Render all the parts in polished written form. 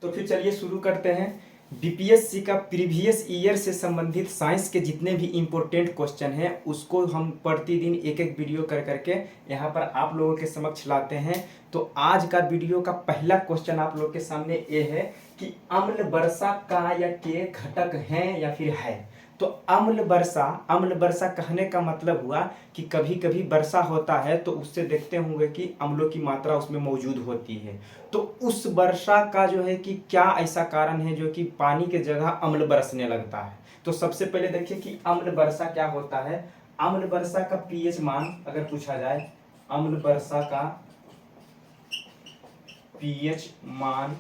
तो फिर चलिए शुरू करते हैं। बीपीएससी का प्रीवियस ईयर से संबंधित साइंस के जितने भी इम्पोर्टेंट क्वेश्चन हैं उसको हम प्रतिदिन एक एक वीडियो कर करके यहाँ पर आप लोगों के समक्ष लाते हैं। तो आज का वीडियो का पहला क्वेश्चन आप लोग के सामने ये है कि अम्ल वर्षा का या के घटक हैं या फिर है। तो अम्ल वर्षा कहने का मतलब हुआ कि कभी कभी वर्षा होता है तो उससे देखते होंगे कि अम्लों की मात्रा उसमें मौजूद होती है। तो उस वर्षा का जो है कि क्या ऐसा कारण है जो कि पानी के जगह अम्ल बरसने लगता है। तो सबसे पहले देखिए कि अम्ल वर्षा क्या होता है। अम्ल वर्षा का पीएच मान अगर पूछा जाए, अम्ल वर्षा का पीएच मान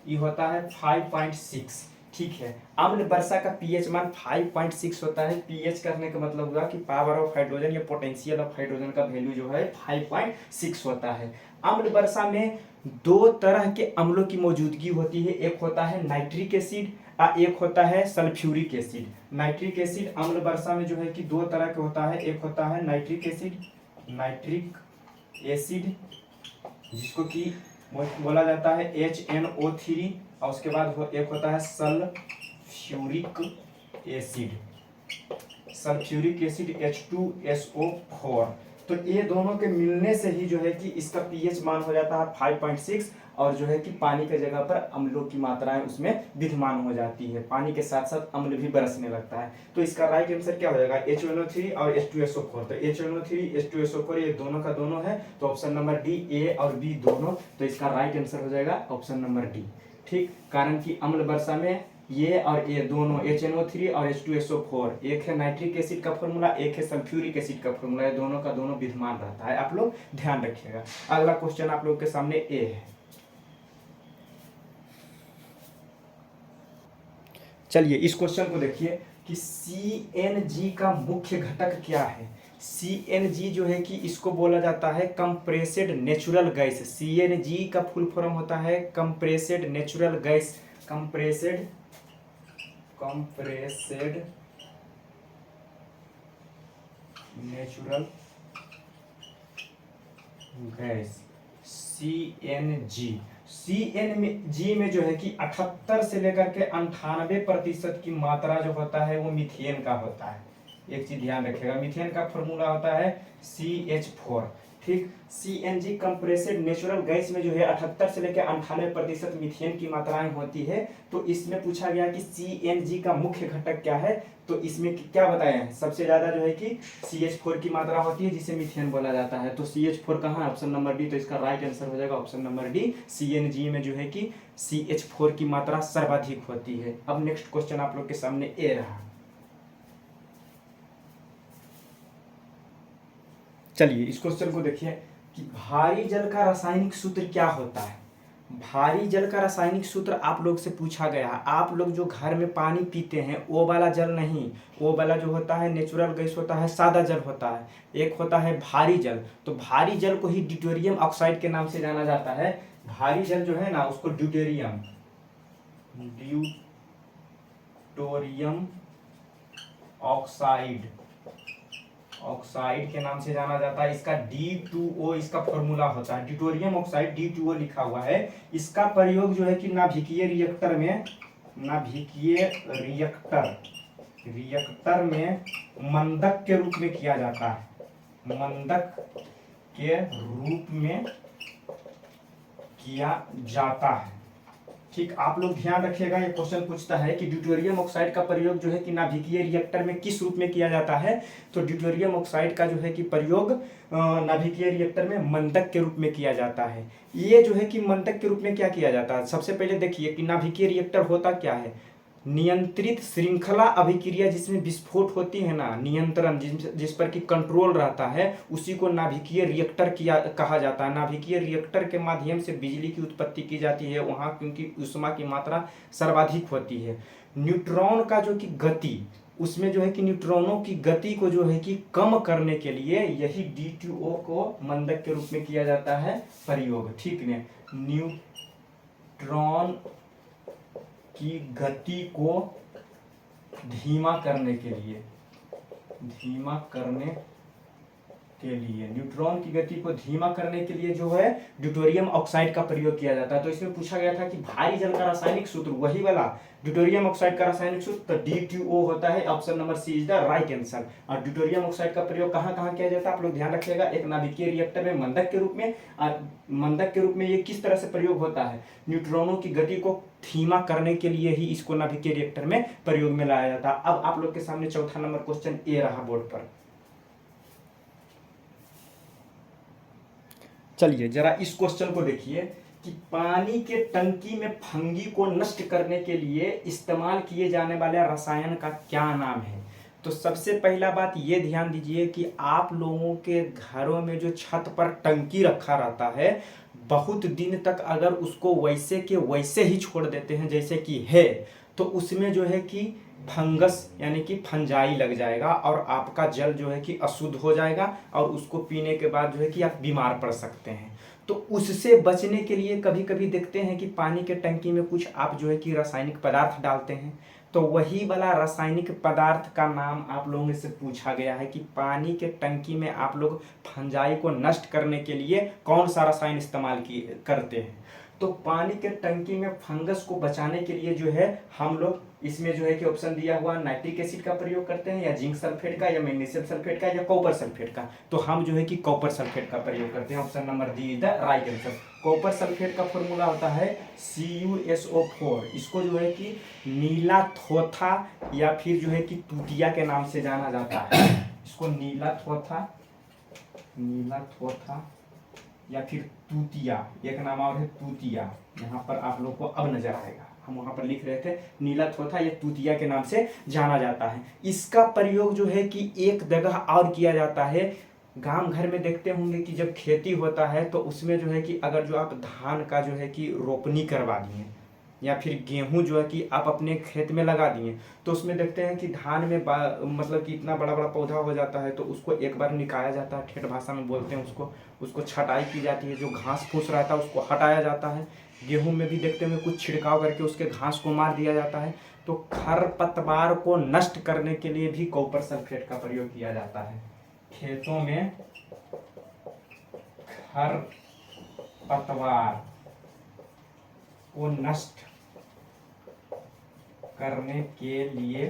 ये होता है 5.6। ठीक है, अम्ल वर्षा का पीएच मान 5.6 होता है। पीएच करने का मतलब हुआ कि पावर ऑफ हाइड्रोजन या पोटेंशियल ऑफ हाइड्रोजन का वैल्यू जो है 5.6 होता है। अम्ल वर्षा में दो तरह के अम्लों की मौजूदगी होती है, एक होता है नाइट्रिक एसिड और एक होता है सल्फ्यूरिक एसिड। नाइट्रिक एसिड अम्ल वर्षा में जो है कि दो तरह के होता है, एक होता है नाइट्रिक एसिड जिसको कि बोला जाता है HNO3 और उसके बाद एक होता है सल्फ्यूरिक एसिड H2SO4। तो ये दोनों के मिलने से ही जो है कि इसका पीएच मान हो जाता है 5.6 और जो है कि पानी के जगह पर अम्लों की मात्राएं उसमें विद्यमान हो जाती है, पानी के साथ साथ अम्ल भी बरसने लगता है। तो इसका राइट आंसर क्या हो जाएगा, HNO3 और H2SO4। तो HNO3 H2SO4 ये दोनों का दोनों है, तो ऑप्शन नंबर डी, ए और बी दोनों। तो इसका राइट आंसर हो जाएगा ऑप्शन नंबर डी। ठीक, कारण कि अम्ल वर्षा में ये और ये दोनों HNO3 और H2SO4, एक है नाइट्रिक एसिड का फॉर्मूला, एक है सल्फ्यूरिक एसिड का फॉर्मूला, ये दोनों का दोनों विद्यमान रहता है। आप लोग ध्यान रखिएगा। अगला क्वेश्चन आप लोग के सामने ए है। चलिए इस क्वेश्चन को देखिए कि CNG का मुख्य घटक क्या है। CNG जो है कि इसको बोला जाता है कंप्रेस्ड नेचुरल गैस। CNG का फुल फॉर्म होता है compressed natural gas. Compressed natural gas CNG में जो है कि 78 से लेकर के 98% की मात्रा जो होता है वो मीथेन का होता है। एक चीज ध्यान रखिएगा, मीथेन का फॉर्मूला होता है CH4। ठीक, CNG कंप्रेस्ड नेचुरल गैस में जो है 78 से लेकर 98% मीथेन की मात्राएं होती है। तो इसमें पूछा गया कि CNG का मुख्य घटक क्या है। तो इसमें क्या बताया है, सबसे ज्यादा जो है कि CH4 की मात्रा होती है जिसे मीथेन बोला जाता है। तो CH4 कहाँ है, ऑप्शन नंबर डी। तो इसका राइट आंसर हो जाएगा ऑप्शन नंबर डी। CNG में जो है कि CH4 की मात्रा सर्वाधिक होती है। अब नेक्स्ट क्वेश्चन आप लोग के सामने ए रहा। चलिए इस क्वेश्चन को देखिए कि भारी जल का रासायनिक सूत्र क्या होता है। भारी जल का रासायनिक सूत्र आप लोग से पूछा गया है। आप लोग जो घर में पानी पीते हैं वो वाला जल नहीं, वो वाला जो होता है नेचुरल गैस होता है, सादा जल होता है। एक होता है भारी जल, तो भारी जल को ही ड्यूटेरियम ऑक्साइड के नाम से जाना जाता है। भारी जल जो है ना उसको ड्यूटेरियम ऑक्साइड के नाम से जाना जाता है। इसका D2O इसका फॉर्मूला होता है, ड्यूटेरियम ऑक्साइड D2O लिखा हुआ है। इसका प्रयोग जो है कि नाभिकीय रिएक्टर में मंदक के रूप में किया जाता है। मंदक के रूप में किया जाता है। ठीक, आप लोग ध्यान रखिएगा, ये क्वेश्चन पूछता है कि ड्यूटेरियम ऑक्साइड का प्रयोग जो है कि नाभिकीय रिएक्टर में किस रूप में किया जाता है। तो ड्यूटेरियम ऑक्साइड का जो है कि प्रयोग नाभिकीय रिएक्टर में मंदक के रूप में किया जाता है। ये जो है कि मंदक के रूप में क्या किया जाता है, सबसे पहले देखिए कि नाभिकीय रिएक्टर होता क्या है। नियंत्रित श्रृंखला अभिक्रिया जिसमें विस्फोट होती है ना, नियंत्रण जिस पर कि कंट्रोल रहता है, उसी को नाभिकीय रिएक्टर कहा जाता है। नाभिकीय रिएक्टर के माध्यम से बिजली की उत्पत्ति की जाती है वहाँ, क्योंकि ऊष्मा की मात्रा सर्वाधिक होती है। न्यूट्रॉन का जो कि गति, उसमें जो है कि न्यूट्रॉनों की गति को जो है कि कम करने के लिए यही D2O को मंदक के रूप में किया जाता है प्रयोग। ठीक है, न्यूट्रॉन की गति को धीमा करने के लिए, न्यूट्रॉन की गति को धीमा करने के लिए जो है ड्यूटेरियम ऑक्साइड का प्रयोग किया जाता है। तो इसमें पूछा गया था कि भारी जल का रासायनिक सूत्र, वही वाला ड्यूटेरियम ऑक्साइड का रासायनिक सूत्र तो D2O होता है। Option number C is the right answer. और ड्यूटेरियम ऑक्साइड का प्रयोग कहाँ कहाँ किया जाता है आप लोग ध्यान रखिएगा, एक नाभिकीय रिएक्टर में मंदक के रूप में। और मंदक के रूप में ये किस तरह से प्रयोग होता है, न्यूट्रॉनों की गति को धीमा करने के लिए ही इसको नाभिकीय रिएक्टर में प्रयोग में लाया जाता है। अब आप लोग के सामने चौथा नंबर क्वेश्चन ए रहा बोर्ड पर। चलिए जरा इस क्वेश्चन को देखिए कि पानी के टंकी में फंगी को नष्ट करने के लिए इस्तेमाल किए जाने वाले रसायन का क्या नाम है। तो सबसे पहला बात ये ध्यान दीजिए कि आप लोगों के घरों में जो छत पर टंकी रखा रहता है, बहुत दिन तक अगर उसको वैसे के वैसे ही छोड़ देते हैं जैसे कि है, तो उसमें जो है कि फंगस यानी कि फंजाई लग जाएगा और आपका जल जो है कि अशुद्ध हो जाएगा और उसको पीने के बाद जो है कि आप बीमार पड़ सकते हैं। तो उससे बचने के लिए कभी कभी देखते हैं कि पानी के टंकी में कुछ आप जो है कि रासायनिक पदार्थ डालते हैं। तो वही वाला रासायनिक पदार्थ का नाम आप लोगों से पूछा गया है कि पानी के टंकी में आप लोग फंजाई को नष्ट करने के लिए कौन सा रसायन इस्तेमाल करते हैं। तो पानी के टंकी में फंगस को बचाने के लिए जो है हम लोग इसमें जो है कि ऑप्शन दिया हुआ नाइट्रिक एसिड का प्रयोग करते हैं, या जिंक सल्फेट का, या मैग्नीशियम सल्फेट का, या कॉपर सल्फेट का। तो हम जो है कि कॉपर सल्फेट का प्रयोग करते हैं। Option number D is the right answer. Copper sulphate का फॉर्मूला होता है CuSO4। इसको जो है कि नीला थोथा या फिर जो है कि तूतिया के नाम से जाना जाता है। इसको नीला थोथा या फिर तूतिया, एक नाम और है तूतिया, यहाँ पर आप लोग को अब नजर आएगा, हम वहाँ पर लिख रहे थे नीला थोथा या तूतिया के नाम से जाना जाता है। इसका प्रयोग जो है कि एक जगह और किया जाता है। गांव घर में देखते होंगे कि जब खेती होता है तो उसमें जो है कि अगर जो आप धान का जो है कि रोपनी करवा दिए या फिर गेहूं जो है कि आप अपने खेत में लगा दिए, तो उसमें देखते हैं कि धान में मतलब कि इतना बड़ा बड़ा पौधा हो जाता है, तो उसको एक बार निकाला जाता है, ठेठ भाषा में बोलते हैं उसको छटाई की जाती है, जो घास फूस रहता है उसको हटाया जाता है। गेहूं में भी देखते हैं कुछ छिड़काव करके उसके घास को मार दिया जाता है। तो खरपतवार को नष्ट करने के लिए भी कॉपर सल्फेट का प्रयोग किया जाता है। खेतों में खरपतवार को नष्ट करने के लिए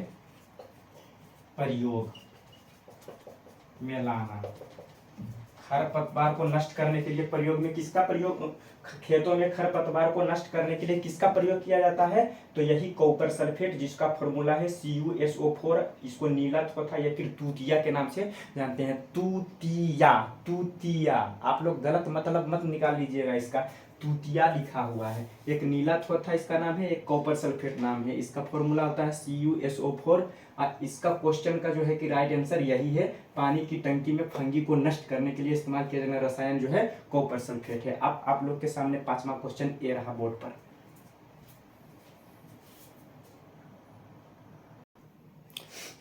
प्रयोग में लाना। खरपतवार को नष्ट करने के लिए प्रयोग में किसका प्रयोग, खेतों में खरपतवार को नष्ट करने के लिए किसका प्रयोग किया जाता है, तो यही कॉपर सल्फेट, जिसका फॉर्मूला है CuSO4। इसको नीला थोथा या फिर तूतिया के नाम से जानते हैं। तूतिया आप लोग गलत मतलब मत निकाल लीजिएगा, इसका तूतिया लिखा हुआ है। एक नीला थोथा इसका नाम है, एक कॉपर सल्फेट नाम है। इसका फॉर्मूला होता है CuSO4। और इसका क्वेश्चन का जो है कि राइट आंसर यही है। पानी की टंकी में फंगी को नष्ट करने के लिए इस्तेमाल किया जाने वाला रसायन जो है कॉपर सल्फेट है। अब आप लोग के सामने पांचवा क्वेश्चन ए रहा बोर्ड पर।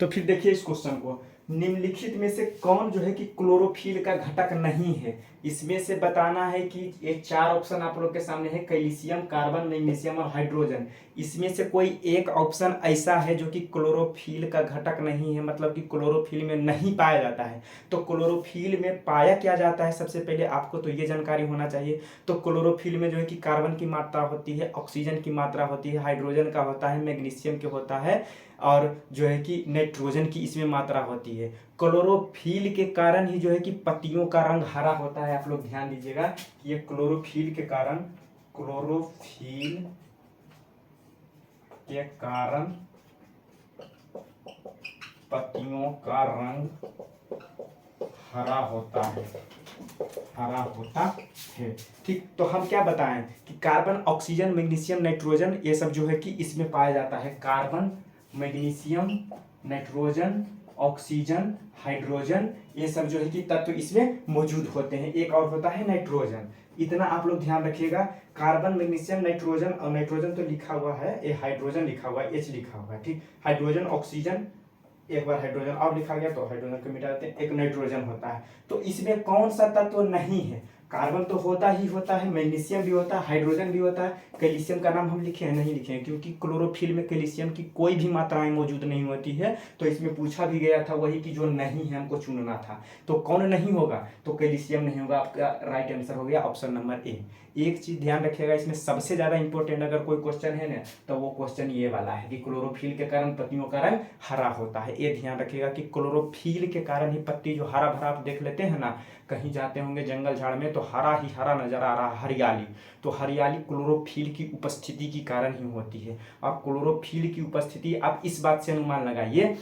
तो फिर देखिए इस क्वेश्चन को, निम्नलिखित में से कौन जो है कि क्लोरोफिल का घटक नहीं है। इसमें से बताना है कि ये चार ऑप्शन आप लोग के सामने है, कैल्शियम, कार्बन, मैग्नीशियम और हाइड्रोजन। इसमें से कोई एक ऑप्शन ऐसा है जो कि क्लोरोफिल का घटक नहीं है, मतलब कि क्लोरोफिल में नहीं पाया जाता है। तो क्लोरोफिल में पाया क्या जाता है, सबसे पहले आपको तो ये जानकारी होना चाहिए। तो क्लोरोफिल में जो है कि कार्बन की मात्रा होती है, ऑक्सीजन की मात्रा होती है, हाइड्रोजन का होता है, मैग्नीशियम के होता है, और जो है कि नाइट्रोजन की इसमें मात्रा होती है। क्लोरोफिल के कारण ही जो है कि पत्तियों का रंग हरा होता है। आप लोग ध्यान दीजिएगा कि ये क्लोरोफिल के कारण पत्तियों का रंग हरा होता है। ठीक, तो हम क्या बताएं कि कार्बन, ऑक्सीजन, मैग्नीशियम, नाइट्रोजन ये सब जो है कि इसमें पाया जाता है। Carbon, magnesium, nitrogen, oxygen, hydrogen, ये सब जो है कि तत्व इसमें मौजूद होते हैं। एक और होता है नाइट्रोजन। इतना आप लोग ध्यान रखिएगा। कार्बन, मैग्नीशियम, नाइट्रोजन, और नाइट्रोजन तो लिखा हुआ है, ये हाइड्रोजन लिखा हुआ है, H लिखा हुआ है। ठीक, हाइड्रोजन, ऑक्सीजन, एक बार हाइड्रोजन और लिखा गया तो हाइड्रोजन को मिटा देते हैं, एक नाइट्रोजन होता है। तो इसमें कौन सा तत्व नहीं है, कार्बन तो होता ही होता है, मैग्नीशियम भी होता है, हाइड्रोजन भी होता है। कैल्शियम का नाम हम लिखे हैं, नहीं लिखे हैं, क्योंकि क्लोरोफिल में कैल्शियम की कोई भी मात्राएं मौजूद नहीं होती है। तो इसमें पूछा भी गया था वही कि जो नहीं है हमको चुनना था। तो कौन नहीं होगा, तो कैल्शियम नहीं होगा। आपका राइट आंसर हो गया ऑप्शन नंबर ए। एक चीज ध्यान रखिएगा, इसमें सबसे ज्यादा इंपॉर्टेंट अगर कोई क्वेश्चन है ना, तो वो क्वेश्चन ये वाला है कि क्लोरोफिल के कारण पत्तियों का रंग हरा होता है। ये ध्यान रखिएगा कि क्लोरोफिल के कारण ही पत्ती जो हरा भरा आप देख लेते हैं ना, कहीं जाते होंगे जंगल झाड़ में तो हरा ही हरा नजर आ रहा, हरियाली। तो हरियाली क्लोरोफिल की उपस्थिति के कारण ही होती है। अब क्लोरोफिल की उपस्थिति, आप इस बात से अनुमान लगाइए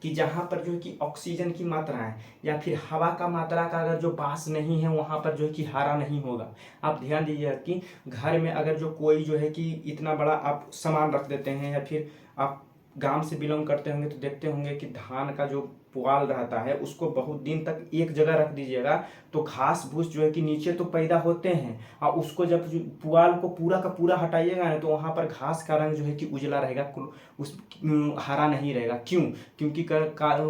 कि जहाँ पर जो है कि ऑक्सीजन की मात्रा है या फिर हवा का मात्रा का अगर जो पास नहीं है, वहाँ पर जो है कि हरा नहीं होगा। आप ध्यान दीजिएगा कि घर में अगर जो कोई जो है कि इतना बड़ा आप सामान रख देते हैं, या फिर आप गांव से बिलोंग करते होंगे तो देखते होंगे कि धान का जो पुआल रहता है उसको बहुत दिन तक एक जगह रख दीजिएगा तो घास फूस जो है कि नीचे तो पैदा होते हैं, और उसको जब पुआल को पूरा का पूरा हटाइएगा ना, तो वहाँ पर घास का रंग जो है कि उजला रहेगा, उस हरा नहीं रहेगा। क्यों? क्योंकि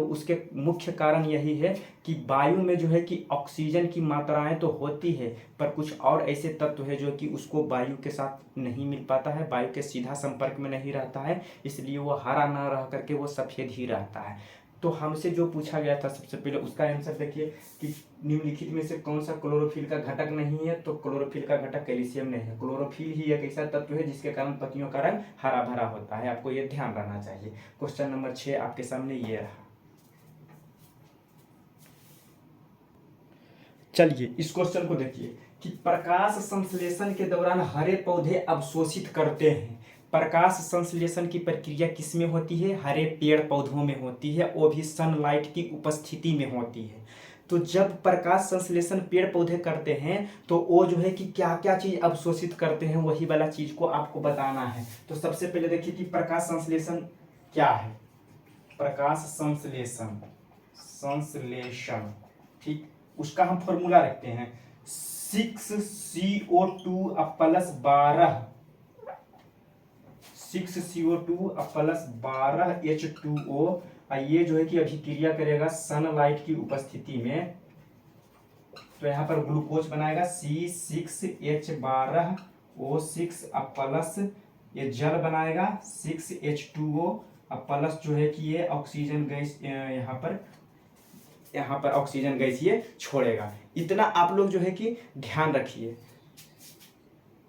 उसके मुख्य कारण यही है कि वायु में जो है कि ऑक्सीजन की मात्राएं तो होती है, पर कुछ और ऐसे तत्व है जो कि उसको वायु के साथ नहीं मिल पाता है, वायु के सीधा संपर्क में नहीं रहता है, इसलिए वो हरा ना रह करके वो सफ़ेद ही रहता है। तो हमसे जो पूछा गया था सबसे पहले, उसका आंसर देखिए कि निम्नलिखित में से कौन सा क्लोरोफिल का घटक नहीं है, तो क्लोरोफिल का घटक कैल्शियम नहीं है। क्लोरोफिल ही एक ऐसा तत्व है जिसके कारण पत्तियों का रंग हरा भरा होता है, आपको ये ध्यान रखना चाहिए। क्वेश्चन नंबर 6 आपके सामने ये रहा। चलिए इस क्वेश्चन को देखिए कि प्रकाश संश्लेषण के दौरान हरे पौधे अवशोषित करते हैं। प्रकाश संश्लेषण की प्रक्रिया किसमें होती है? हरे पेड़ पौधों में होती है, वो भी सनलाइट की उपस्थिति में होती है। तो जब प्रकाश संश्लेषण पेड़ पौधे करते हैं तो वो जो है कि क्या क्या चीज अवशोषित करते हैं, वही वाला चीज को आपको बताना है। तो सबसे पहले देखिए कि प्रकाश संश्लेषण क्या है। प्रकाश संश्लेषण, संश्लेषण, ठीक, उसका हम फॉर्मूला रखते हैं 6CO2 plus 12, 6CO2 plus 12 H2O। ये जो है कि अभिक्रिया करेगा सनलाइट की उपस्थिति में, तो यहाँ पर ग्लूकोज बनाएगा C6H12O6 प्लस ये जल बनाएगा 6H2O प्लस जो है कि ये ऑक्सीजन गैस यहाँ पर ऑक्सीजन गैस ये छोड़ेगा। इतना आप लोग जो है कि ध्यान रखिए,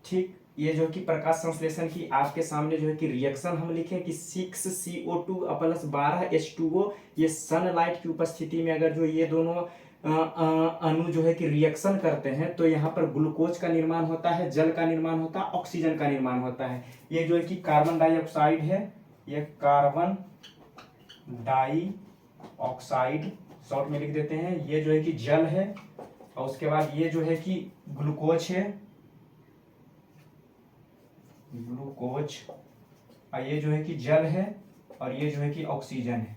ठीक। ये जो कि प्रकाश संश्लेषण की आपके सामने जो है कि रिएक्शन हम लिखें कि 6CO2 प्लस 12 H2O, ये सनलाइट की उपस्थिति में अगर जो ये दोनों अणु जो है कि रिएक्शन करते हैं तो यहाँ पर ग्लूकोज का निर्माण होता है, जल का निर्माण होता है, ऑक्सीजन का निर्माण होता है। ये जो है कि कार्बन डाइऑक्साइड है, ये कार्बन डाइऑक्साइड शॉर्ट में लिख देते हैं, ये जो है कि जल है, और उसके बाद ये जो है कि ग्लूकोज है, ग्लूकोज, और ये जो है कि जल है, और ये जो है कि ऑक्सीजन है,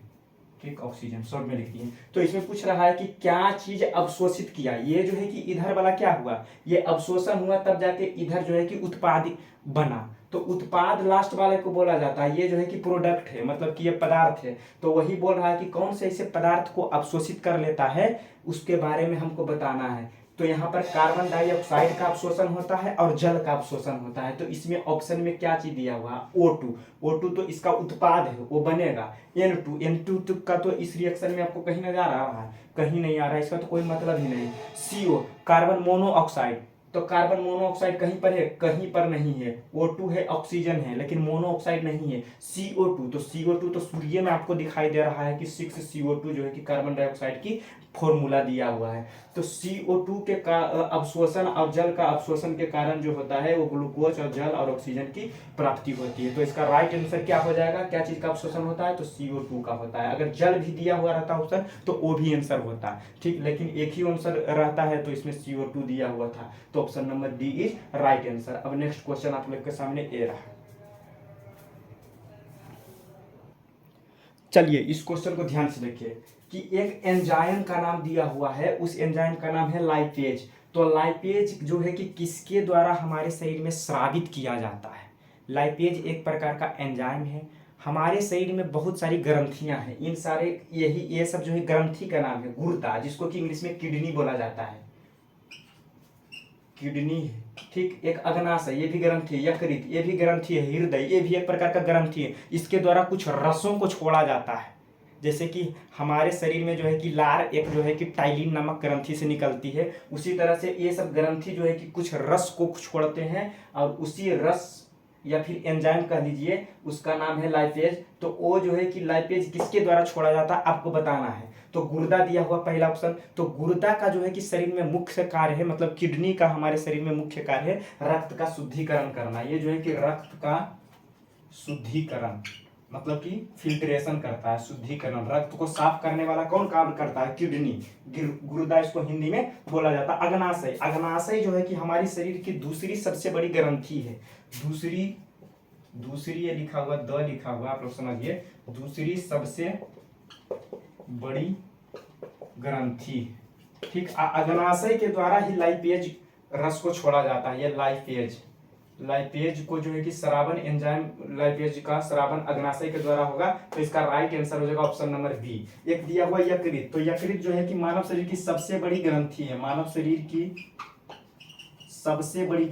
ठीक, ऑक्सीजन शॉर्ट में लिख दिए। तो इसमें पूछ रहा है कि क्या चीज अवशोषित किया। ये जो है कि इधर वाला क्या हुआ, ये अवशोषण हुआ, तब जाके इधर जो है कि उत्पाद बना। तो उत्पाद लास्ट वाले को बोला जाता है, ये जो है कि प्रोडक्ट है, मतलब कि ये पदार्थ है। तो वही बोल रहा है कि कौन से ऐसे पदार्थ को अवशोषित कर लेता है, उसके बारे में हमको बताना है। तो यहाँ पर कार्बन डाइऑक्साइड का अवशोषण होता है और जल का अवशोषण होता है। तो इसमें ऑप्शन में क्या चीज दिया हुआ, O2। O2 तो इसका उत्पाद है, वो बनेगा। N2 का तो इस रिएक्शन में आपको कहीं नजर आ रहा है, कहीं नहीं आ रहा है, इसका तो कोई मतलब ही नहीं। CO कार्बन मोनोऑक्साइड, तो कार्बन मोनोऑक्साइड कहीं पर है, कहीं पर नहीं है। O2 है, ऑक्सीजन है, लेकिन मोनोऑक्साइड नहीं है। CO2, तो CO2 तो सूर्य में आपको दिखाई दे रहा है कि 6CO2 जो है कि कार्बन डाइऑक्साइड की फॉर्मूला दिया हुआ है। तो CO2 के अवशोषण और जल का अवशोषण के कारण जो होता है वो ग्लूकोज और जल और ऑक्सीजन की प्राप्ति होती है। तो इसका राइट आंसर क्या हो जाएगा, क्या चीज का अवशोषण होता है, तो CO2 का होता है। अगर जल भी दिया हुआ रहता आंसर तो वो भी आंसर होता, ठीक, लेकिन एक ही आंसर रहता है तो इसमें CO2 दिया हुआ था, तो option number D is right answer. अब नेक्स्ट क्वेश्चन आप लोग के सामने ए रहा। चलिए इस क्वेश्चन को ध्यान से देखिए कि एक एंजाइम का नाम दिया हुआ है, उस एंजाइम का नाम है लाइपेज। तो लाइपेज जो है कि किसके द्वारा हमारे शरीर में स्रावित किया जाता है। लाइपेज एक प्रकार का एंजाइम है। हमारे शरीर में बहुत सारी ग्रंथियां हैं, इन सारे ये सब जो है ग्रंथि का नाम है गुर्दा, जिसको कि इंग्लिश में किडनी बोला जाता है। किडनी है, ठीक। एक अग्नाशय, ये भी ग्रंथि है। यकृत, ये भी ग्रंथि है। हृदय, ये भी एक प्रकार का ग्रंथि है। इसके द्वारा कुछ रसों को छोड़ा जाता है। जैसे कि हमारे शरीर में जो है कि लार एक जो है कि टाइलिन नामक ग्रंथि से निकलती है, उसी तरह से ये सब ग्रंथि जो है कि कुछ रस को छोड़ते हैं, और उसी रस या फिर एंजाइम कह लीजिए, उसका नाम है लाइपेज। तो वो जो है कि लाइपेज किसके द्वारा छोड़ा जाता है आपको बताना है। तो गुर्दा दिया हुआ पहला ऑप्शन। तो गुर्दा का जो है कि शरीर में मुख्य कार्य है, मतलब किडनी का हमारे शरीर में मुख्य कार्य है रक्त का शुद्धिकरण करना। ये जो है कि रक्त का शुद्धिकरण मतलब कि फिल्ट्रेशन करता है, शुद्धिकरण। रक्त को साफ करने वाला कौन काम करता है? किडनी। गुर्दा इसको हिंदी में बोला जाता है। अग्नाशय, अग्नाशय जो है कि हमारी शरीर की दूसरी सबसे बड़ी ग्रंथि है। दूसरी ये लिखा हुआ, द लिखा हुआ, आप लोग समझिए, दूसरी सबसे बड़ी ग्रंथि, ठीक। अग्नाशय के द्वारा ही लाइपेज रस को छोड़ा जाता है। ये लाइपेज को जो है कि स्रावन एंजाइम, लाइपेज का स्रावन अग्नाशय के द्वारा होगा। तो इसका राइट आंसर हो जाएगा ऑप्शन नंबर बी। एक दिया हुआ यकृत। तो यकृत जो है कि मानव शरीर की सबसे बड़ी ग्रंथि है। मानव शरीर की सबसे बड़ी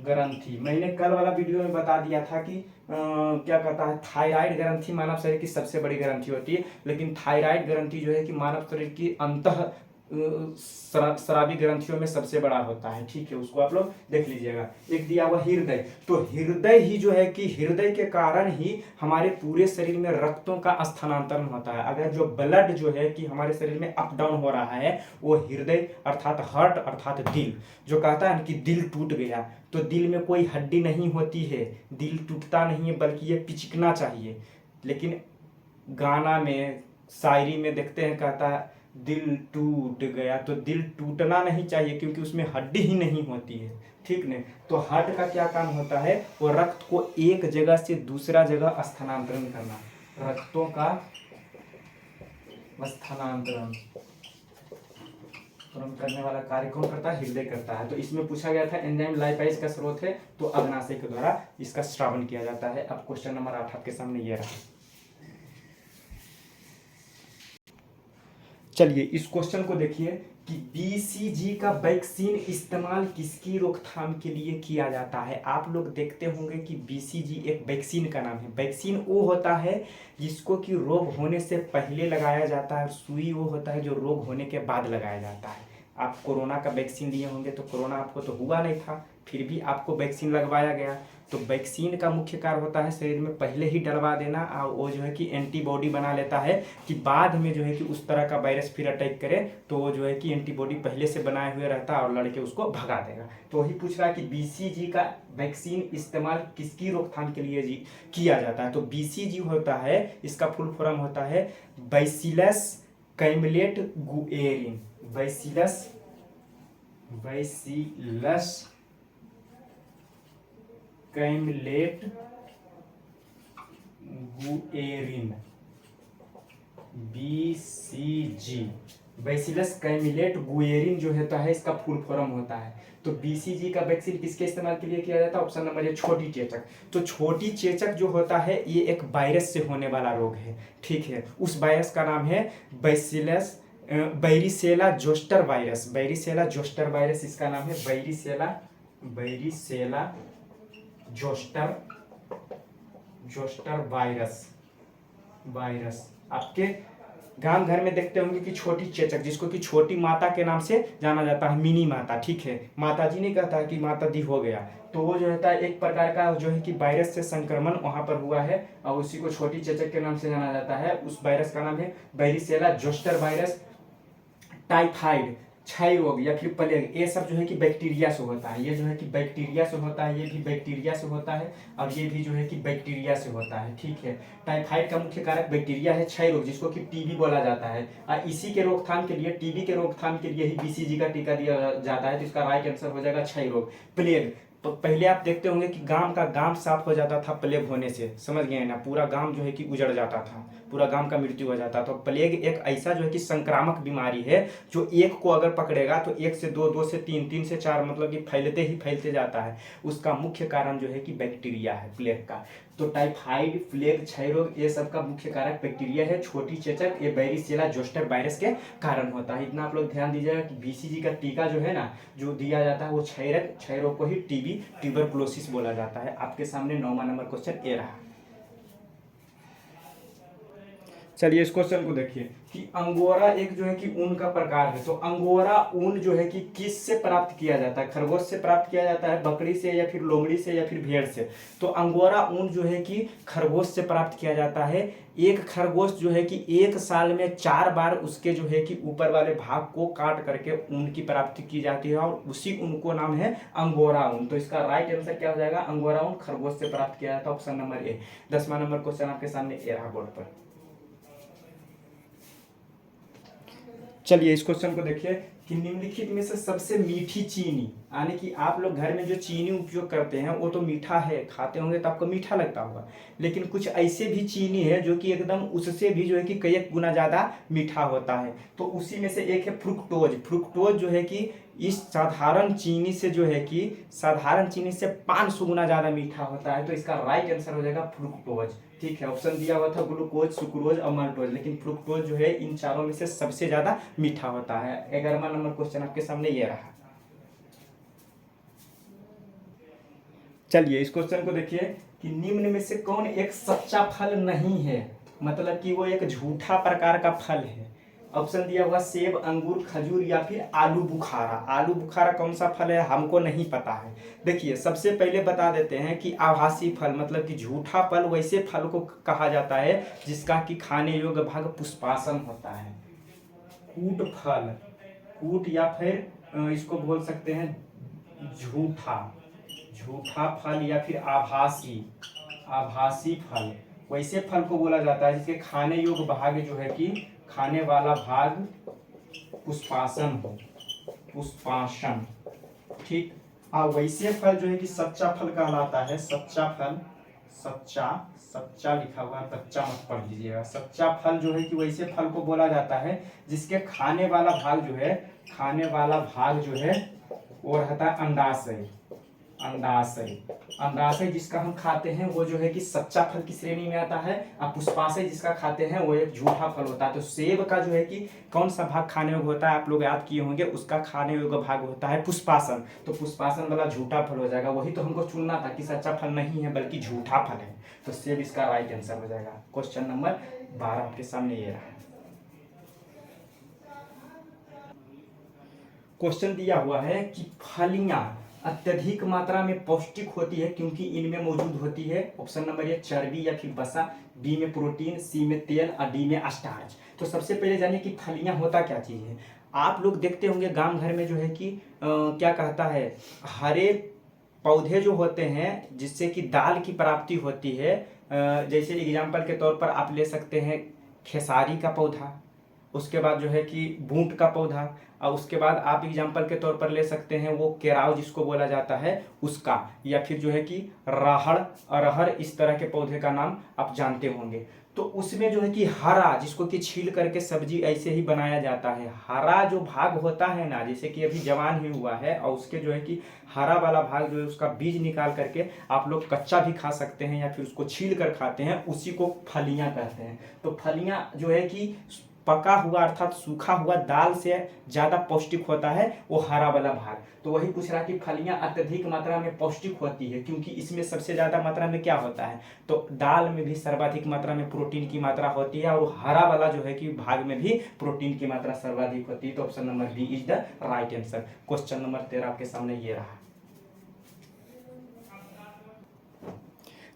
ग्रंथि मैंने कल वाला वीडियो में बता दिया था कि क्या कहता है, थायराइड ग्रंथि मानव शरीर की सबसे बड़ी ग्रंथि होती है। लेकिन थायराइड ग्रंथि जो है कि मानव शरीर की अंतः स्रावी ग्रंथियों में सबसे बड़ा होता है, ठीक है। उसको आप लोग देख लीजिएगा। एक दिया हुआ हृदय। तो हृदय ही जो है कि हृदय के कारण ही हमारे पूरे शरीर में रक्तों का स्थानांतरण होता है। अगर जो ब्लड जो है कि हमारे शरीर में अप डाउन हो रहा है, वो हृदय अर्थात हार्ट अर्थात दिल, जो कहता है कि दिल टूट गया, तो दिल में कोई हड्डी नहीं होती है, दिल टूटता नहीं है, बल्कि ये पिचकना चाहिए। लेकिन गाना में, शायरी में देखते हैं, कहता है दिल टूट गया। तो दिल टूटना नहीं चाहिए, क्योंकि उसमें हड्डी ही नहीं होती है, ठीक ने। तो हार्ट का क्या काम होता है? वो रक्त को एक जगह से दूसरा जगह स्थानांतरण करना, रक्तों का स्थानांतरण करने वाला कार्य कौन करता है? हृदय करता है। तो इसमें पूछा गया था एंजाइम लाइपेज का स्रोत है, तो अग्नाशय के द्वारा इसका श्रावण किया जाता है। अब क्वेश्चन नंबर 8 आपके सामने ये रहा। चलिए इस क्वेश्चन को देखिए कि बीसीजी का वैक्सीन इस्तेमाल किसकी रोकथाम के लिए किया जाता है। आप लोग देखते होंगे कि बीसीजी एक वैक्सीन का नाम है। वैक्सीन वो होता है जिसको कि रोग होने से पहले लगाया जाता है, और सुई वो होता है जो रोग होने के बाद लगाया जाता है। आप कोरोना का वैक्सीन लिए होंगे, तो कोरोना आपको तो हुआ नहीं था, फिर भी आपको वैक्सीन लगवाया गया। तो वैक्सीन का मुख्य कार्य होता है शरीर में पहले ही डलवा देना, और वो जो है कि एंटीबॉडी बना लेता है कि बाद में जो है कि उस तरह का वायरस फिर अटैक करे, तो वो जो है कि एंटीबॉडी पहले से बनाए हुए रहता है और लड़के उसको भगा देगा। तो वही पूछ रहा है कि बीसीजी का वैक्सीन इस्तेमाल किसकी रोकथाम के लिए किया जाता है। तो बीसीजी होता है, इसका फुल फॉर्म होता है bacillus Calmette Guerin. Bacillus Calmette Guerin, BCG. Bacillus Calmette Guerin जो होता है, इसका फुल फॉर्म होता है। तो बीसीजी का वैक्सीन किसके इस्तेमाल के लिए किया जाता है? ऑप्शन नंबर ए, छोटी चेचक। तो छोटी चेचक जो होता है, ये एक वायरस से होने वाला रोग है, ठीक है। उस वायरस का नाम है बैरिसेला जोस्टर वायरस। बैरिसेला जोस्टर वायरस इसका नाम है, बैरिसेला जोस्टर वायरस। आपके गांव घर में देखते होंगे कि छोटी चेचक, जिसको कि छोटी माता के नाम से जाना जाता है, मिनी माता, ठीक है। माता जी नहीं कहता है कि माता दी हो गया। तो वो जो होता है एक प्रकार का जो है कि वायरस से संक्रमण वहां पर हुआ है, और उसी को छोटी चेचक के नाम से जाना जाता है। उस वायरस का नाम है बैरिसेला जोस्टर वायरस। टाइफाइड, क्षय रोग या फिर प्लेग, ये सब जो है कि बैक्टीरिया से होता है। ये जो है कि बैक्टीरिया से होता है, ये भी बैक्टीरिया से होता है, और ये भी जो है कि बैक्टीरिया से होता है, ठीक है। टाइफाइड का मुख्य कारक बैक्टीरिया है। क्षय रोग, जिसको कि टीबी बोला जाता है, और इसी के रोकथाम के लिए, टीबी के रोकथाम के लिए ही बीसीजी का टीका दिया जाता है। तो इसका राइट आंसर हो जाएगा क्षय रोग। प्लेग, तो पहले आप देखते होंगे कि गांव का गांव साफ हो जाता था प्लेग होने से, समझ गए ना। पूरा गांव जो है कि उजड़ जाता था, पूरा गांव का मृत्यु हो जाता। तो प्लेग एक ऐसा जो है कि संक्रामक बीमारी है, जो एक को अगर पकड़ेगा तो 1 से 2, 2 से 3, 3 से 4, मतलब कि फैलते ही फैलते जाता है। उसका मुख्य कारण जो है कि बैक्टीरिया है प्लेग का। तो टाइफाइड, प्लेग, क्षय रोग ये सब का मुख्य कारक बैक्टीरिया है। छोटी चेचक ये बैरिसेला जोस्टर वायरस के कारण होता है। इतना आप लोग ध्यान दीजिएगा कि बीसीजी का टीका जो है ना जो दिया जाता है वो क्षय रोग को ही टीबी ट्यूबरकुलोसिस बोला जाता है। आपके सामने 9वां नंबर क्वेश्चन ये रहा। चलिए इस क्वेश्चन को देखिए कि अंगोरा एक जो है कि ऊन का प्रकार है। तो अंगोरा ऊन जो है कि किस से प्राप्त किया जाता है? खरगोश से प्राप्त किया जाता है, बकरी से, या फिर लोमड़ी से, या फिर भेड़ से? तो अंगोरा ऊन जो है कि खरगोश से प्राप्त किया जाता है। एक खरगोश जो है कि एक साल में 4 बार उसके जो है कि ऊपर वाले भाग को काट करके ऊन की प्राप्ति की जाती है और उसी ऊन को नाम है अंगोरा ऊन। तो इसका राइट आंसर क्या हो जाएगा? अंगोरा ऊन खरगोश से प्राप्त किया जाता है। Option number A. 10वां नंबर क्वेश्चन आपके सामने ए रहा बोर्ड पर। चलिए इस क्वेश्चन को देखिए कि निम्नलिखित में से सबसे मीठी चीनी, यानी कि आप लोग घर में जो चीनी उपयोग करते हैं वो तो मीठा है, खाते होंगे तो आपको मीठा लगता होगा, लेकिन कुछ ऐसे भी चीनी है जो कि एकदम उससे भी जो है कि कई गुना ज़्यादा मीठा होता है। तो उसी में से एक है फ्रुक्टोज। फ्रुक्टोज जो है कि इस साधारण चीनी से जो है कि साधारण चीनी से 500 गुना ज़्यादा मीठा होता है। तो इसका राइट आंसर हो जाएगा फ्रुक्टोज। ठीक है, ऑप्शन दिया हुआ था ग्लूकोज, सुक्रोज और माल्टोज, लेकिन फ्रुक्टोज जो है इन चारों में से सबसे ज़्यादा मीठा होता है। 11वां नंबर क्वेश्चन आपके सामने ये रहा। चलिए इस क्वेश्चन को देखिए कि निम्न में से कौन एक सच्चा फल नहीं है, मतलब कि वो एक झूठा प्रकार का फल है। ऑप्शन दिया हुआ सेब, अंगूर, खजूर या फिर आलू बुखारा। आलू बुखारा कौन सा फल है हमको नहीं पता है। देखिए सबसे पहले बता देते हैं कि आभासी फल मतलब कि झूठा फल वैसे फल को कहा जाता है जिसका कि खाने योग्य भाग पुष्पासन होता है। कूट फल, कूट या फिर इसको बोल सकते हैं झूठा, झूठा फल या फिर आभासी, आभासी फल वैसे फल को बोला जाता है जिसके खाने योग्य भाग जो है कि खाने वाला भाग पुष्पासन हो, पुष्पासन। ठीक, वैसे फल जो है कि सच्चा फल कहलाता है। सच्चा फल, सच्चा, सच्चा लिखा हुआ है, बच्चा मत पढ़ लीजिएगा। सच्चा फल जो है कि वैसे फल को बोला जाता है जिसके खाने वाला भाग जो है, खाने वाला भाग जो है वो रहता है अंडाशय। अंडाशय, अंडाशय जिसका हम खाते हैं वो जो है कि सच्चा फल की श्रेणी में आता है, और पुष्पाशय जिसका खाते हैं वो एक झूठा फल होता है। तो सेब का जो है कि कौन सा भाग खाने योग्य होता है आप लोग याद किए होंगे, उसका खाने योग्य भाग होता है पुष्पासन। तो पुष्पासन वाला झूठा फल हो जाएगा। वही तो हमको चुनना था कि सच्चा फल नहीं है बल्कि झूठा फल है। तो सेब इसका राइट आंसर हो जाएगा। क्वेश्चन नंबर 12 आपके सामने ये रहा। क्वेश्चन दिया हुआ है कि फलियां अत्यधिक मात्रा में पौष्टिक होती है क्योंकि इनमें मौजूद होती है। ऑप्शन नंबर ए चर्बी या फिर वसा, बी में प्रोटीन, सी में तेल और डी में स्टार्च। तो सबसे पहले जानिए कि फलियां होता क्या चीज़ है। आप लोग देखते होंगे गांव घर में जो है कि क्या कहता है, हरे पौधे जो होते हैं जिससे कि दाल की प्राप्ति होती है। जैसे एग्जाम्पल के तौर पर आप ले सकते हैं खेसारी का पौधा, उसके बाद जो है कि बूट का पौधा, और उसके बाद आप एग्जाम्पल के तौर पर ले सकते हैं वो केराव जिसको बोला जाता है उसका, या फिर जो है कि राहड़, अरहर, इस तरह के पौधे का नाम आप जानते होंगे। तो उसमें जो है कि हरा जिसको कि छील करके सब्जी ऐसे ही बनाया जाता है, हरा जो भाग होता है ना, जैसे कि अभी जवान ही हुआ है और उसके जो है कि हरा वाला भाग जो है उसका बीज निकाल करके आप लोग कच्चा भी खा सकते हैं या फिर उसको छील कर खाते हैं, उसी को फलियां कहते हैं। तो फलियां जो है कि पका हुआ अर्थात सूखा हुआ दाल से ज्यादा पौष्टिक होता है वो हरा वाला भाग। तो वही पूछ रहा कि फलियां अत्यधिक मात्रा में पौष्टिक होती है क्योंकि इसमें सबसे ज्यादा मात्रा में क्या होता है, तो दाल में भी सर्वाधिक मात्रा में प्रोटीन की मात्रा होती है और हरा वाला जो है कि भाग में भी प्रोटीन की मात्रा सर्वाधिक होती है। तो option number B is the right answer. Question number 13 आपके सामने ये रहा।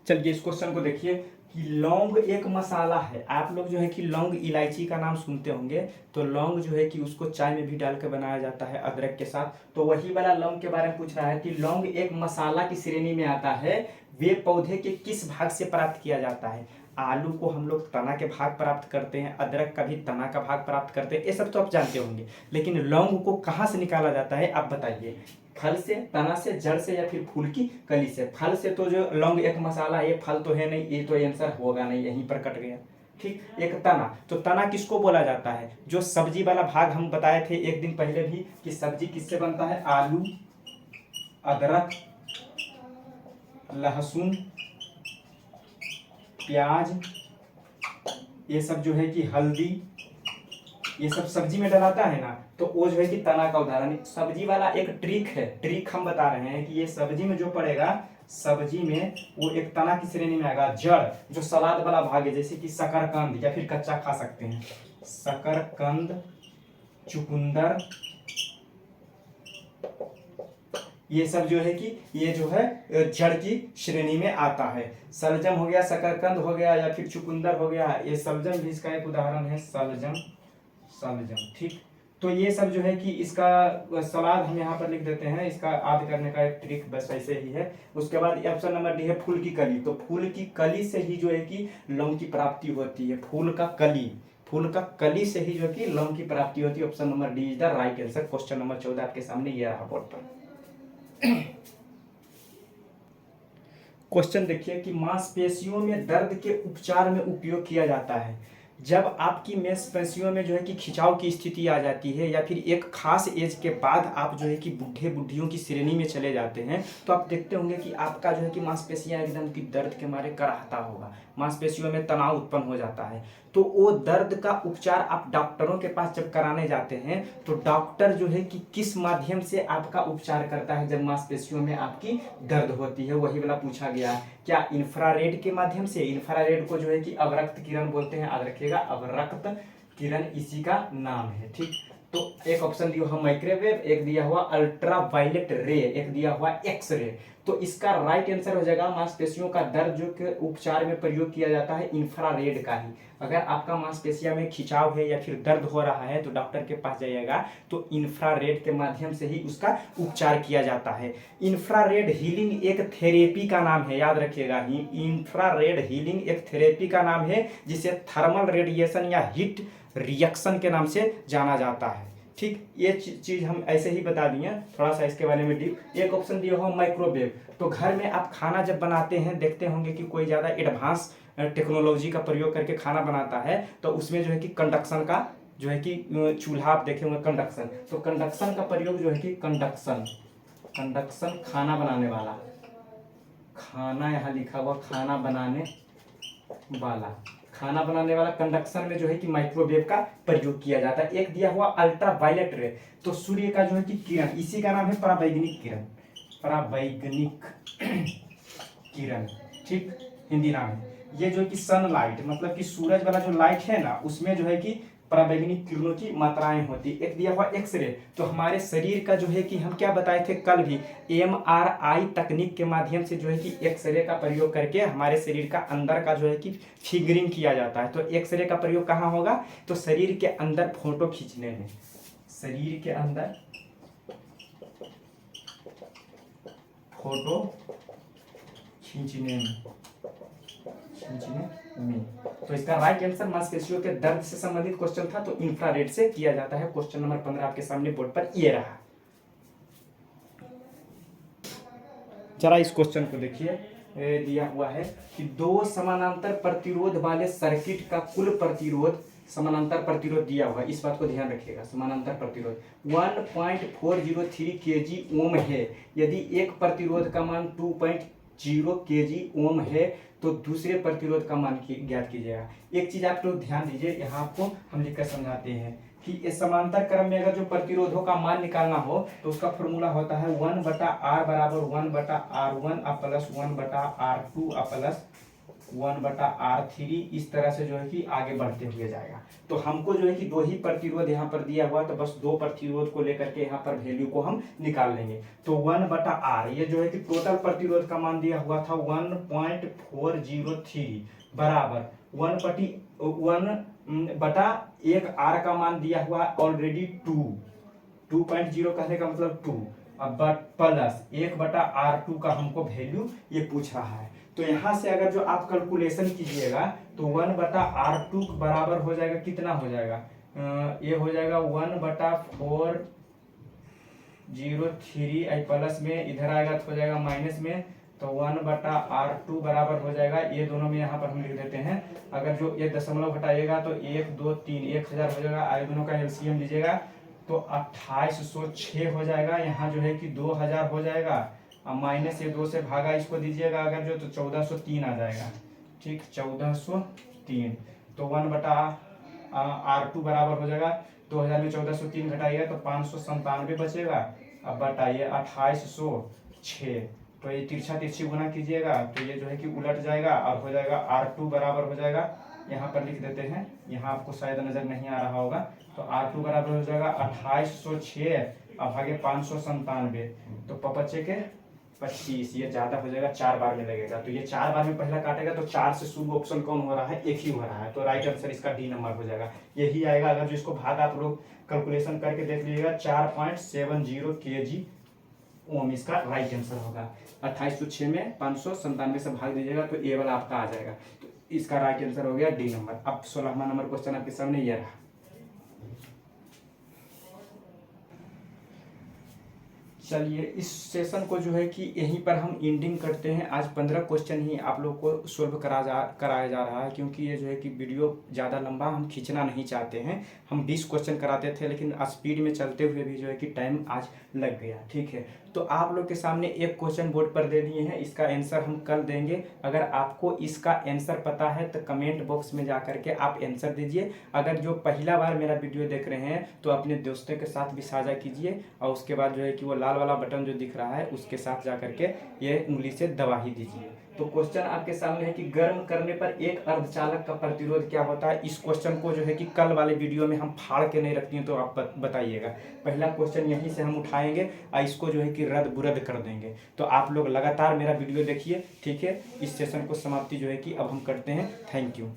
चलिए इस क्वेश्चन को देखिए कि लौंग एक मसाला है। आप लोग जो है कि लौंग इलायची का नाम सुनते होंगे, तो लौंग जो है कि उसको चाय में भी डाल कर बनाया जाता है अदरक के साथ। तो वही वाला लौंग के बारे में पूछ रहा है कि लौंग एक मसाला की श्रेणी में आता है, वे पौधे के किस भाग से प्राप्त किया जाता है। आलू को हम लोग तना के भाग प्राप्त करते हैं, अदरक का भी तना का भाग प्राप्त करते हैं, ये सब तो आप जानते होंगे, लेकिन लौंग को कहाँ से निकाला जाता है आप बताइए। फल से, तना से, जड़ से या फिर फूल की कली से। फल से तो जो लौंग एक मसाला, ये फल तो है नहीं, ये तो आंसर होगा नहीं, यहीं पर कट गया। ठीक, एक तना, तो तना किसको बोला जाता है, जो सब्जी वाला भाग हम बताए थे एक दिन पहले भी कि सब्जी किससे बनता है, आलू, अदरक, लहसुन प्याज, ये सब जो है कि हल्दी, ये सब सब्जी में डलाता है ना, तो वो जो है कि तना का उदाहरण। सब्जी वाला एक ट्रिक है, ट्रिक हम बता रहे हैं कि ये सब्जी में जो पड़ेगा, सब्जी में वो एक तना की श्रेणी में आएगा। जड़ जो सलाद वाला भाग है, जैसे कि शकरकंद, या फिर कच्चा खा सकते हैं, शकरकंद, चुकंदर, ये सब जो है कि ये जो है जड़ की श्रेणी में आता है। सलजम हो गया, शकरकंद हो गया, या फिर चुकंदर हो गया, ये सलजम भी इसका एक उदाहरण है, सलजम, सलजम। ठीक, तो ये सब जो है कि इसका सलाद हम यहाँ पर लिख देते हैं, इसका याद करने का एक ट्रिक बस ऐसे ही है। उसके बाद ऑप्शन नंबर डी है फूल की कली। तो फूल की कली से ही जो है कि लौंग की प्राप्ति होती है। फूल का कली, फूल का कली से ही जो है कि लौंग की प्राप्ति होती है। Option number D is the right answer. Question number 14 आपके सामने ये रहा बोर्ड पर। क्वेश्चन देखिए कि मांसपेशियों में दर्द के उपचार में उपयोग किया जाता है। जब आपकी मांसपेशियों में जो है कि खिंचाव की स्थिति आ जाती है, या फिर एक खास एज के बाद आप जो है कि बूढ़े बुढ़ियों की श्रेणी में चले जाते हैं, तो आप देखते होंगे कि आपका जो है कि मांसपेशियां एकदम की दर्द के मारे कराहता होगा, मांसपेशियों में तनाव उत्पन्न हो जाता है। तो वो दर्द का उपचार आप डॉक्टरों के पास जब कराने जाते हैं, तो डॉक्टर जो है कि किस माध्यम से आपका उपचार करता है जब मांसपेशियों में आपकी दर्द होती है, वही वाला पूछा गया है। क्या इंफ्रारेड के माध्यम से? इंफ्रारेड को जो है कि अवरक्त किरण बोलते हैं, याद रखिएगा, अवरक्त किरण इसी का नाम है। ठीक, तो एक ऑप्शन दिया हुआ माइक्रोवेव, एक दिया हुआ अल्ट्रा वायलेट रे, एक दिया हुआ एक्स रे। तो इसका राइट आंसर हो जाएगा मांसपेशियों का दर्द जो के उपचार में प्रयोग किया जाता है इंफ्रारेड का ही। अगर आपका मांसपेशियों में खिंचाव है या फिर दर्द हो रहा है, तो डॉक्टर के पास जाइएगा, तो इंफ्रारेड के माध्यम से ही उसका उपचार किया जाता है। इंफ्रारेड हीलिंग एक थेरेपी का नाम है, याद रखिएगा, इंफ्रारेड हीलिंग एक थेरेपी का नाम है, जिसे थर्मल रेडिएशन या हीट रिएक्शन के नाम से जाना जाता है। ठीक, ये चीज हम ऐसे ही बता दिए, थोड़ा सा इसके बारे में डीप। एक ऑप्शन दिया हो माइक्रोवेव। तो घर में आप खाना जब बनाते हैं, देखते होंगे कि कोई ज़्यादा एडवांस टेक्नोलॉजी का प्रयोग करके खाना बनाता है, तो उसमें जो है कि कंडक्शन का जो है कि चूल्हा आप देखे होंगे, कंडक्शन। तो कंडक्शन का प्रयोग जो है कि कंडक्शन, कंडक्शन खाना बनाने वाला, खाना यहाँ लिखा हुआ खाना बनाने वाला, खाना बनाने वाला कंडक्शन में जो है कि माइक्रोवेव का प्रयोग किया जाता है। एक दिया हुआ अल्ट्रा वायलेट रे, तो सूर्य का जो है कि किरण, इसी का नाम है परावैंगनिक किरण, परावैंगनिक किरण। ठीक, हिंदी नाम है। ये जो है कि सनलाइट, मतलब कि सूरज वाला जो लाइट है ना, उसमें जो है कि परावैंगनिक किरणों की मात्राएं होती। एक दिया हुआ एक्सरे, तो हमारे शरीर का जो है कि हम क्या बताए थे कल भी, MRI तकनीक के माध्यम से जो है कि एक्सरे का प्रयोग करके हमारे शरीर का अंदर का जो है कि फिगरिंग किया जाता है। तो एक्सरे का प्रयोग कहाँ होगा? तो शरीर के अंदर फोटो खींचने में, शरीर के अंदर फोटो खींचने में। तो इसका राइट आंसर मांसपेशियों के दर्द से संबंधित क्वेश्चन था, तो इंफ्रारेड से किया जाता है। क्वेश्चन नंबर 15 आपके सामने बोर्ड पर ये रहा। जरा इस क्वेश्चन को देखिए, दिया हुआ है कि दो समानांतर प्रतिरोध वाले सर्किट का कुल प्रतिरोध, समानांतर प्रतिरोध दिया हुआ है, इस बात को ध्यान रखिएगा। समानांतर प्रतिरोध 1.403 केजी ओम है। यदि एक प्रतिरोध का मान 2.0 केजी ओम है, तो दूसरे प्रतिरोध का मान ज्ञात कीजिएगा। एक चीज आप लोग ध्यान दीजिए, यहाँ आपको हम लिखकर समझाते हैं कि इस समांतर क्रम में अगर जो प्रतिरोधों का मान निकालना हो, तो उसका फॉर्मूला होता है 1/r बराबर 1/r1 plus 1/r2 plus 1/r3। इस तरह से जो है कि आगे बढ़ते हुए जाएगा। तो हमको जो है कि दो ही प्रतिरोध यहाँ पर दिया हुआ, तो बस दो प्रतिरोध को लेकर के यहाँ पर वैल्यू को हम निकाल लेंगे। तो 1/r, ये जो है कि टोटल प्रतिरोध का मान दिया हुआ था 1.403 बराबर 1/1 का मान दिया हुआ ऑलरेडी 2.0 कहने का मतलब 2, अब प्लस 1/r2 का हमको वैल्यू ये पूछ रहा है। तो यहाँ से अगर जो आप कैलकुलेशन कीजिएगा, तो 1/r2 बराबर हो जाएगा, कितना हो जाएगा, ये हो जाएगा 1/403 प्लस में इधर आएगा तो हो जाएगा माइनस में, तो 1/r2 बराबर हो जाएगा, ये दोनों में यहाँ पर हम लिख देते हैं। अगर जो ये दशमलव हटाइएगा तो 1 2 3 1000 हो जाएगा। आगे दोनों का एलसीएम लीजिएगा तो 2806 हो जाएगा। यहाँ जो है कि 2000 हो जाएगा, अब माइनस ये 2 से भागा इसको दीजिएगा अगर जो, तो 1403 आ जाएगा। ठीक 1403। तो 1/R2 बराबर हो जाएगा 2000 में 1403 घटाइएगा तो 597 बचेगा। अब बताइए 2806, तो ये तिरछा तिरछी गुना कीजिएगा तो ये जो है कि उलट जाएगा और हो जाएगा R2 बराबर हो जाएगा, यहाँ पर लिख देते हैं, यहाँ आपको शायद नजर नहीं आ रहा होगा, तो R2 बराबर हो जाएगा 2806 अब आगे 597, तो बचे के 25, ये ज्यादा हो जाएगा, 4 बार में लगेगा, तो ये 4 बार में पहला काटेगा तो 4 से शुरू ऑप्शन कौन हो रहा है, एक ही हो रहा है, तो राइट आंसर इसका डी नंबर हो जाएगा, यही आएगा। अगर जो इसको भाग आप लोग कैलकुलेशन करके देख लीजिएगा 4.70 kg ओम इसका राइट आंसर होगा। 2806 में 597 से भाग दीजिएगा तो ए वाला आपका आ जाएगा, तो इसका राइट आंसर हो गया डी नंबर। अब 16वां नंबर क्वेश्चन आपके सामने ये रहा। चलिए इस सेशन को जो है कि यहीं पर हम एंडिंग करते हैं। आज 15 क्वेश्चन ही आप लोग को सोल्व कराया जा रहा है, क्योंकि ये जो है कि वीडियो ज़्यादा लंबा हम खींचना नहीं चाहते हैं। हम 20 क्वेश्चन कराते थे, लेकिन स्पीड में चलते हुए भी जो है कि टाइम आज लग गया, ठीक है। तो आप लोग के सामने एक क्वेश्चन बोर्ड पर दे दिए हैं, इसका आंसर हम कल देंगे। अगर आपको इसका आंसर पता है तो कमेंट बॉक्स में जा करके आप आंसर दीजिए। अगर जो पहला बार मेरा वीडियो देख रहे हैं तो अपने दोस्तों के साथ भी साझा कीजिए, और उसके बाद जो है कि वो लाल वाला बटन जो दिख रहा है उसके साथ जा करके ये उंगली से दबा ही दीजिए। तो क्वेश्चन आपके सामने है कि गर्म करने पर एक अर्धचालक का प्रतिरोध क्या होता है। इस क्वेश्चन को जो है कि कल वाले वीडियो में हम फाड़ के नहीं रखती हैं, तो आप बताइएगा। पहला क्वेश्चन यहीं से हम उठाएंगे और इसको जो है कि रद्द बुरद्द कर देंगे। तो आप लोग लगातार मेरा वीडियो देखिए, ठीक है। इस सेशन को समाप्ति जो है कि अब हम करते हैं। Thank you.